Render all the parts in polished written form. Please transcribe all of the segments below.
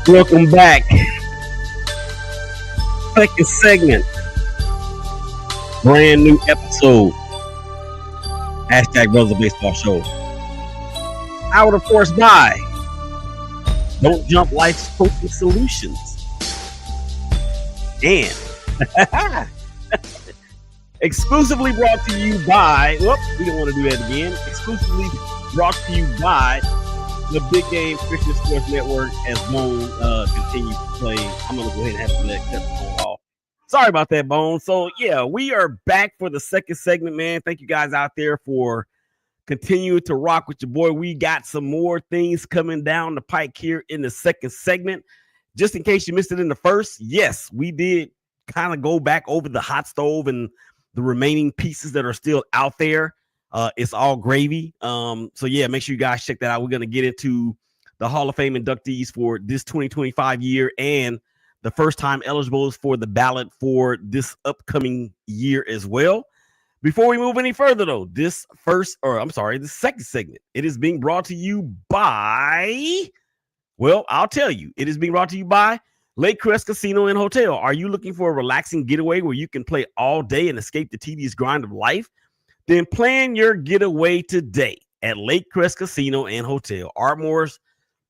Welcome back. Second segment. Brand new episode. Hashtag Brothers of Baseball Show. Powered, of course, by Don't Jump Life's Coaching Solutions. And exclusively brought to you by, we don't want to do that again. Exclusively brought to you by the Big Game Christian Sports Network as Bone continues to play. I'm going to go ahead and have to let that phone off. Sorry about that, Bone. So, yeah, we are back for the second segment, man. Thank you guys out there for continuing to rock with your boy. We got some more things coming down the pike here in the second segment. Just in case you missed it in the first, yes, we did kind of go back over the hot stove and the remaining pieces that are still out there. It's all gravy. So yeah, make sure you guys check that out. We're going to get into the Hall of Fame inductees for this 2025 year and the first time eligibles for the ballot for this upcoming year as well. Before we move any further though, this second segment, it is being brought to you by, well, I'll tell you, it is being brought to you by Lake Crest Casino and Hotel. Are you looking for a relaxing getaway where you can play all day and escape the tedious grind of life? Then plan your getaway today at Lake Crest Casino and Hotel, Ardmore's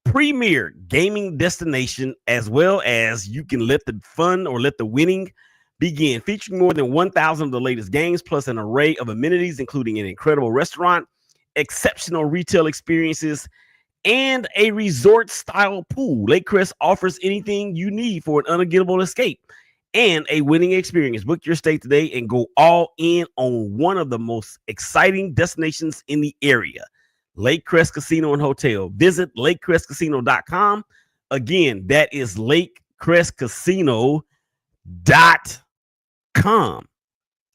premier gaming destination, as well as you can let the fun or let the winning begin. Featuring more than 1,000 of the latest games, plus an array of amenities, including an incredible restaurant, exceptional retail experiences, and a resort-style pool. Lake Crest offers anything you need for an unforgettable escape and a winning experience. Book your stay today and go all in on one of the most exciting destinations in the area, Lake Crest Casino and Hotel. Visit lakecrestcasino.com. Again, that is lakecrestcasino.com.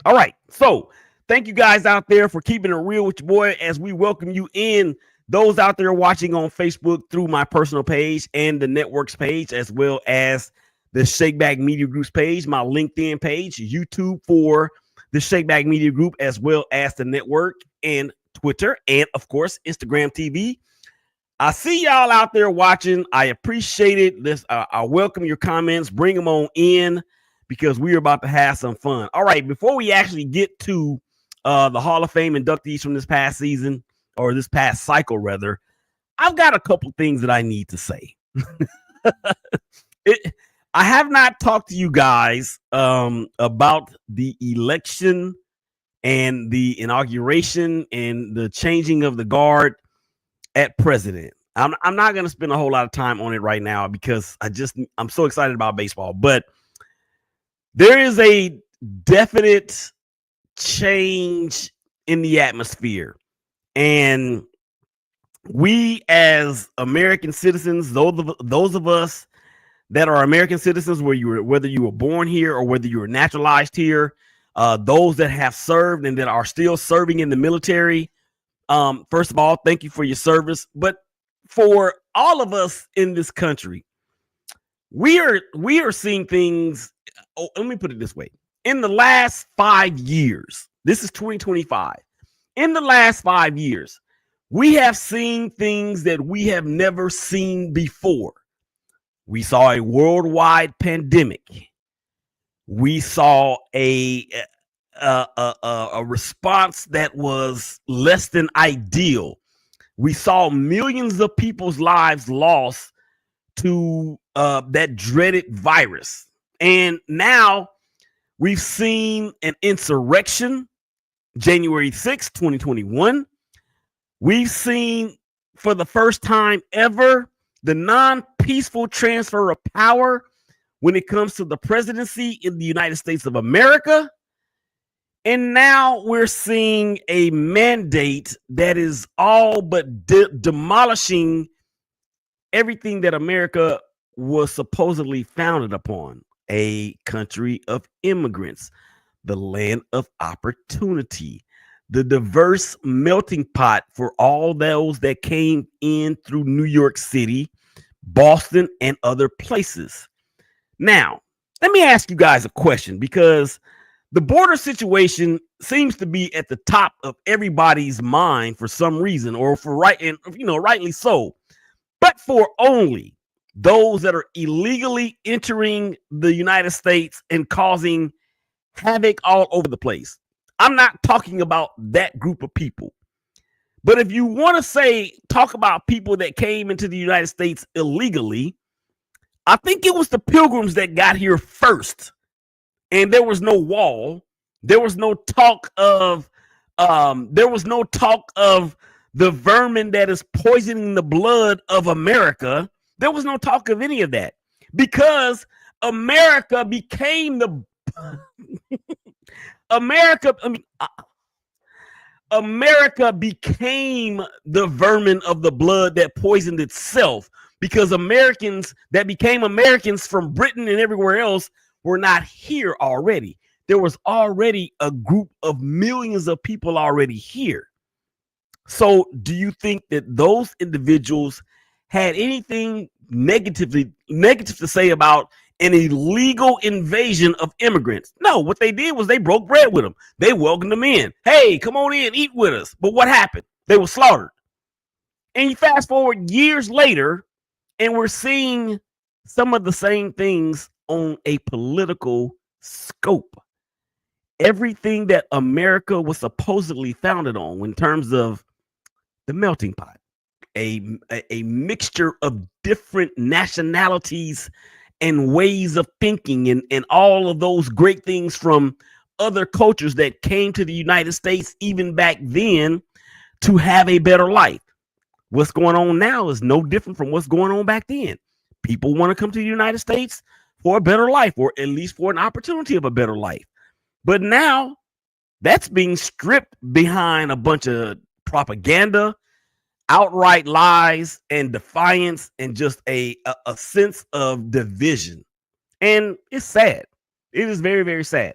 All right, so thank you guys out there for keeping it real with your boy as we welcome you in. Those out there watching on Facebook through my personal page and the network's page, as well as the ShakeBack Media Group's page, my LinkedIn page, YouTube for the ShakeBack Media Group, as well as the network, and Twitter, and of course, Instagram TV. I see y'all out there watching. I appreciate it. I welcome your comments. Bring them on in because we're about to have some fun. All right, before we actually get to the Hall of Fame inductees from this past season, or this past cycle, rather, I've got a couple things that I need to say. I have not talked to you guys about the election and the inauguration and the changing of the guard at president. I'm not going to spend a whole lot of time on it right now because I'm so excited about baseball. But there is a definite change in the atmosphere. And we as American citizens, those of us that are American citizens, whether you were born here or whether you were naturalized here, those that have served and that are still serving in the military, first of all, thank you for your service. But for all of us in this country, we are seeing things. Oh, let me put it this way. In the last 5 years, this is 2025. In the last 5 years, we have seen things that we have never seen before. We saw a worldwide pandemic. We saw a response that was less than ideal. We saw millions of people's lives lost to that dreaded virus. And now we've seen an insurrection, January 6, 2021. We've seen for the first time ever the non-peaceful transfer of power when it comes to the presidency in the United States of America. And now we're seeing a mandate that is all but demolishing everything that America was supposedly founded upon, a country of immigrants, the land of opportunity, the diverse melting pot for all those that came in through New York City, Boston, and other places. Now, let me ask you guys a question, because the border situation seems to be at the top of everybody's mind for some reason, or for rightly so. But for only those that are illegally entering the United States and causing havoc all over the place. I'm not talking about that group of people. But if you want to talk about people that came into the United States illegally, I think it was the Pilgrims that got here first. And there was no wall. There was no talk of the vermin that is poisoning the blood of America. There was no talk of any of that because America became the America became the vermin of the blood that poisoned itself, because Americans that became Americans from Britain and everywhere else were not here already. There was already a group of millions of people already here. So do you think that those individuals had anything negative to say about an illegal invasion of immigrants? No, what they did was they broke bread with them. They welcomed them in. Hey, come on in, eat with us. But what happened? They were slaughtered. And you fast forward years later, and we're seeing some of the same things on a political scope. Everything that America was supposedly founded on in terms of the melting pot, a mixture of different nationalities and ways of thinking, and all of those great things from other cultures that came to the United States even back then to have a better life. What's going on now is no different from what's going on back then. People want to come to the United States for a better life, or at least for an opportunity of a better life. But now that's being stripped behind a bunch of propaganda, outright lies, and defiance, and just a sense of division. And it's sad. It is very, very sad.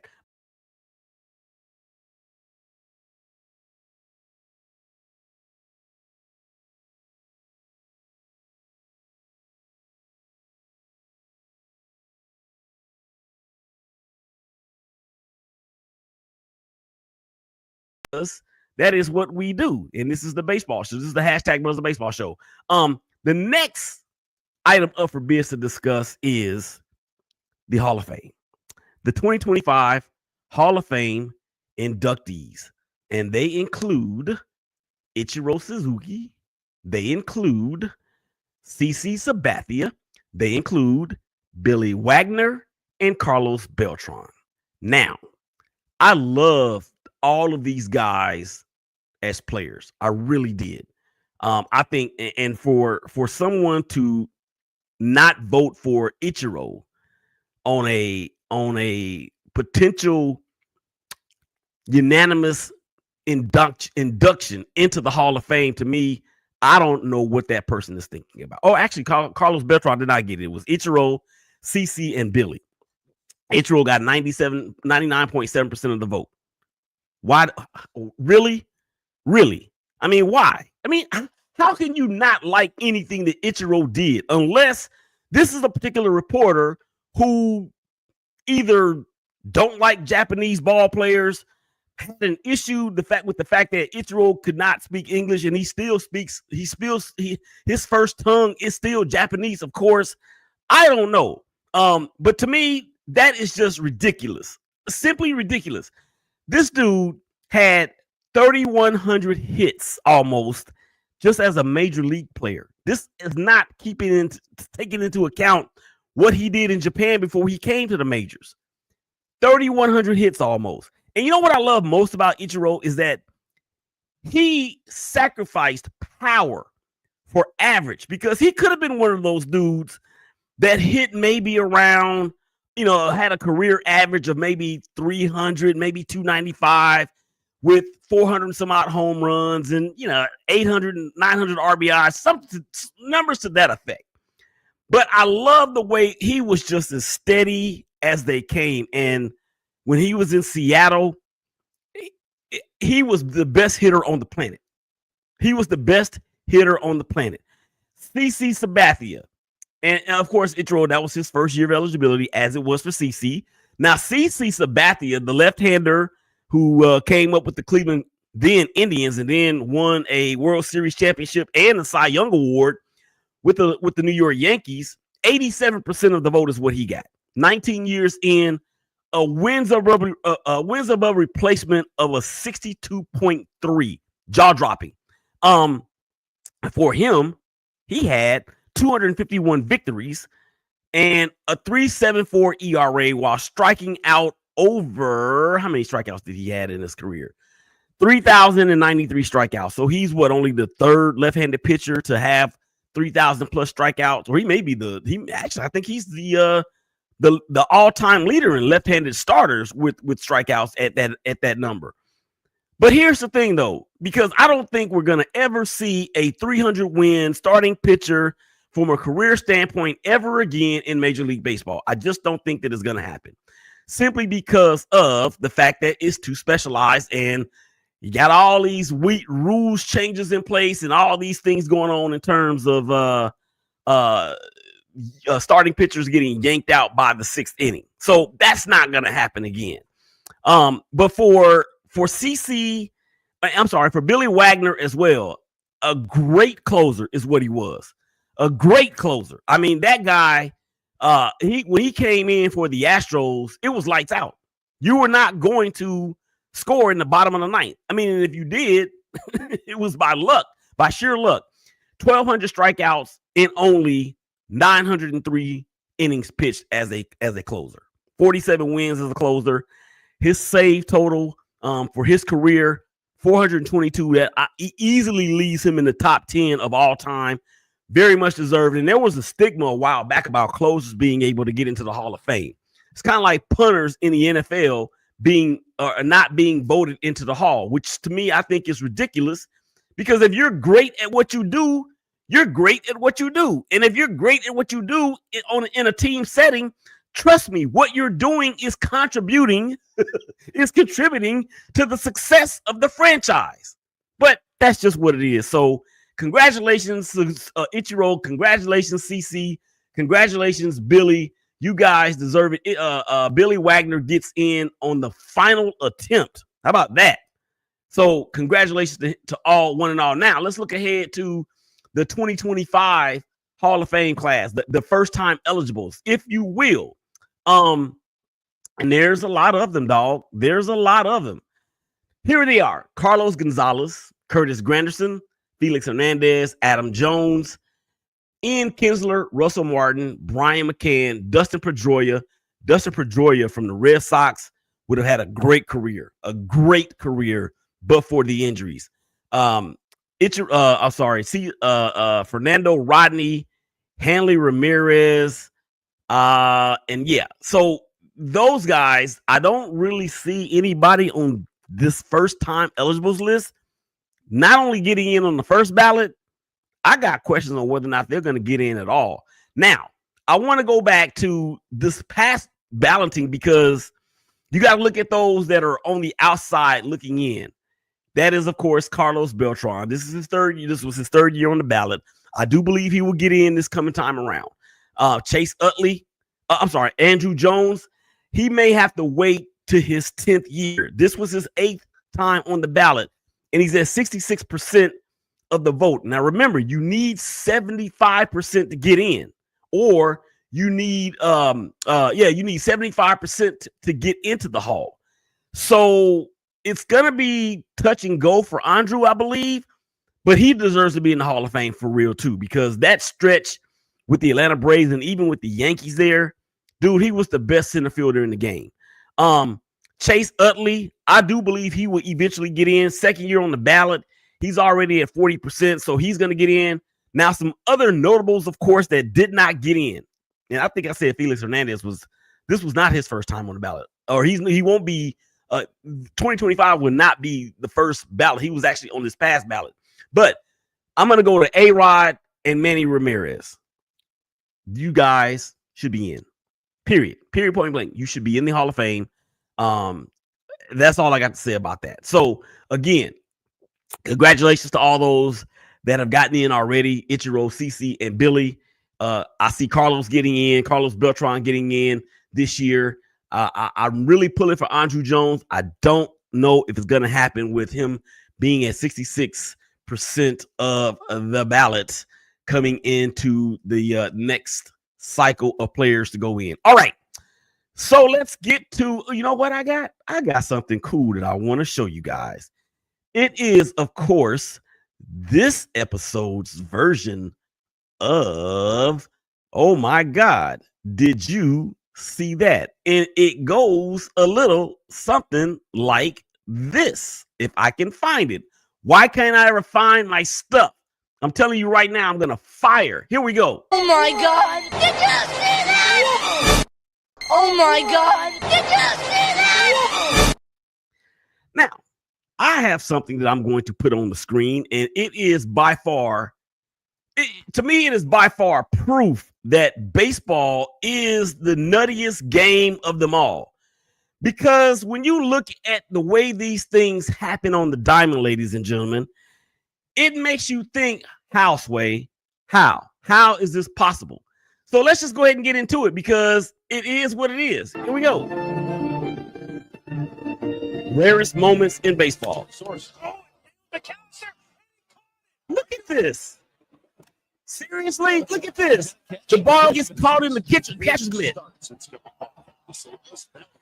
That is what we do. And this is the baseball show. This is the hashtag Brothers of Baseball show. The next item up for bids to discuss is the Hall of Fame, the 2025 Hall of Fame inductees. And they include Ichiro Suzuki. They include CC Sabathia. They include Billy Wagner and Carlos Beltran. Now, I love all of these guys as players. I really did. I think, and for someone to not vote for Ichiro on a potential unanimous induction into the Hall of Fame, to me, I don't know what that person is thinking about. Oh, actually, Carlos Beltran did not get it. It was Ichiro, CC, and Billy. Ichiro got 99.7% of the vote. Why? Really? I mean, why? I mean, how can you not like anything that Ichiro did unless this is a particular reporter who either don't like Japanese ball players, had an issue with the fact that Ichiro could not speak English, and his first tongue is still Japanese, of course. I don't know. But to me, that is just ridiculous. Simply ridiculous. This dude had 3,100 hits almost just as a major league player. This is not taking into account what he did in Japan before he came to the majors. 3,100 hits almost. And you know what I love most about Ichiro is that he sacrificed power for average, because he could have been one of those dudes that hit maybe around, had a career average of maybe 300, maybe 295 with 400 and some odd home runs and, 800 and 900 RBIs, some numbers to that effect. But I love the way he was just as steady as they came. And when he was in Seattle, he was the best hitter on the planet. CC Sabathia. And of course, Ichiro, that was his first year of eligibility, as it was for CC. Now, CC Sabathia, the left-hander who came up with the Cleveland then Indians and then won a World Series championship and a Cy Young Award with the New York Yankees, 87% of the vote is what he got. 19 years in, a wins above replacement of a 62.3, jaw dropping. For him, he had 251 victories and a 3.74 ERA while striking out over, how many strikeouts did he have in his career? 3,093 strikeouts. So he's only the third left-handed pitcher to have 3,000 plus strikeouts, or he may be I think he's the all-time leader in left-handed starters with strikeouts at that number. But here's the thing, though, because I don't think we're going to ever see a 300-win starting pitcher from a career standpoint ever again in Major League Baseball. I just don't think that it's going to happen, simply because of the fact that it's too specialized and you got all these rules changes in place and all these things going on in terms of starting pitchers getting yanked out by the sixth inning. So that's not going to happen again. But for Billy Wagner as well, a great closer is what he was. A great closer. I mean, that guy, when he came in for the Astros, it was lights out. You were not going to score in the bottom of the ninth. I mean, if you did, it was by sheer luck. 1,200 strikeouts in only 903 innings pitched as a closer. 47 wins as a closer. His save total for his career, 422. That easily leaves him in the top 10 of all time. Very much deserved. And there was a stigma a while back about closers being able to get into the Hall of Fame. It's kind of like punters in the NFL not being voted into the Hall, which to me I think is ridiculous, because if you're great at what you do, you're great at what you do. And if you're great at what you do in a team setting, trust me, what you're doing is contributing to the success of the franchise. But that's just what it is. So congratulations, Ichiro. Congratulations, CC. Congratulations, Billy. You guys deserve it. Billy Wagner gets in on the final attempt. How about that? So congratulations to one and all. Now let's look ahead to the 2025 Hall of Fame class, the first time eligibles, if you will. And there's a lot of them, dog. There's a lot of them. Here they are: Carlos Gonzalez, Curtis Granderson, Felix Hernandez, Adam Jones, Ian Kinsler, Russell Martin, Brian McCann, Dustin Pedroia. Dustin Pedroia from the Red Sox would have had a great career, but for the injuries. Fernando Rodney, Hanley Ramirez, and yeah. So those guys, I don't really see anybody on this first time eligibles list not only getting in on the first ballot. I got questions on whether or not they're going to get in at all. Now, I want to go back to this past balloting because you got to look at those that are on the outside looking in. That is, of course, Carlos Beltran. This was his third year on the ballot. I do believe he will get in this coming time around. Andrew Jones. He may have to wait to his 10th year. This was his 8th time on the ballot, and he's at 66% of the vote. Now, remember, you need 75% to get in, or you need 75% to get into the Hall. So it's gonna be touch and go for Andrew, I believe, but he deserves to be in the Hall of Fame for real too, because that stretch with the Atlanta Braves and even with the Yankees there, dude, he was the best center fielder in the game. Chase Utley, I do believe he will eventually get in. Second year on the ballot. He's already at 40%, so he's going to get in. Now, some other notables, of course, that did not get in. And I think I said Felix Hernandez was not his first time on the ballot. Or he won't be 2025 will not be the first ballot. He was actually on this past ballot. But I'm going to go to A-Rod and Manny Ramirez. You guys should be in. Period, point blank. You should be in the Hall of Fame. That's all I got to say about that. So, again, congratulations to all those that have gotten in already. Ichiro, CC, and Billy. I see Carlos Beltran getting in this year. I'm really pulling for Andrew Jones. I don't know if it's going to happen with him being at 66% of the ballot coming into the next cycle of players to go in. All right. So let's get to, you know what I got? I got something cool that I want to show you guys. It is, of course, this episode's version of, oh my God, did you see that? And it goes a little something like this, if I can find it. Why can't I ever find my stuff? I'm telling you right now, I'm going to fire. Here we go. Oh my God, did you see that? Oh my God, did you see that? Now, I have something that I'm going to put on the screen, and it is by far, to me, it is by far proof that baseball is the nuttiest game of them all. Because when you look at the way these things happen on the diamond, ladies and gentlemen, it makes you think, Houseway, how? How is this possible? So let's just go ahead and get into it because it is what it is. Here we go. Rarest moments in baseball. Look at this. Seriously, look at this. The ball gets caught in the catcher's mitt.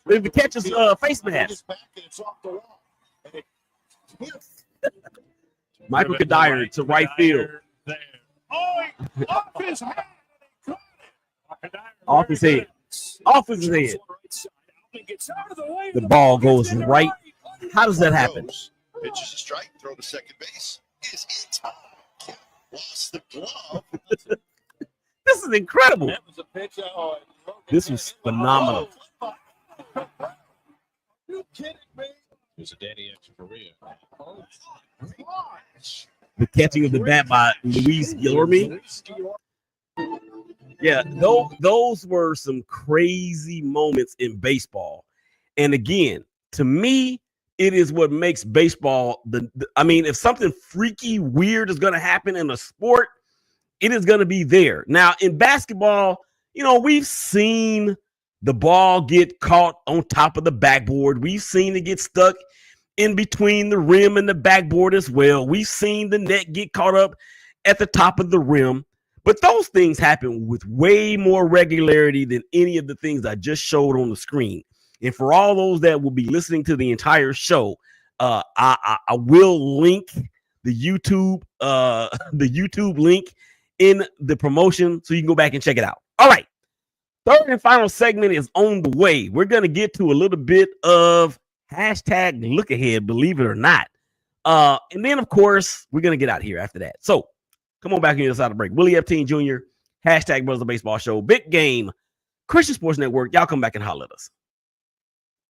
The catcher's face mask. Michael Kadire to right field. Off his head. Off his head. The ball goes right. How does that happen? Pitches a strike, throw to second base. Is in time. Lost the glove. This is incredible. This was phenomenal. You kidding me? It's a Danny Echeverria. The catching of the bat by Luis Guillermo. Yeah, those were some crazy moments in baseball. And again, to me, it is what makes baseball I mean, if something freaky, weird is going to happen in a sport, it is going to be there. Now, in basketball, you know, we've seen the ball get caught on top of the backboard. We've seen it get stuck in between the rim and the backboard as well. We've seen the net get caught up at the top of the rim. But those things happen with way more regularity than any of the things I just showed on the screen. And for all those that will be listening to the entire show, I will link the YouTube link in the promotion so you can go back and check it out. All right. Third and final segment is on the way. We're going to get to a little bit of hashtag look ahead, believe it or not. And then, of course, we're going to get out here after that. So come on back on the other side of the break. Willie Epting Jr., hashtag Brothers of Baseball Show, Big Game, Christian Sports Network. Y'all come back and holler at us.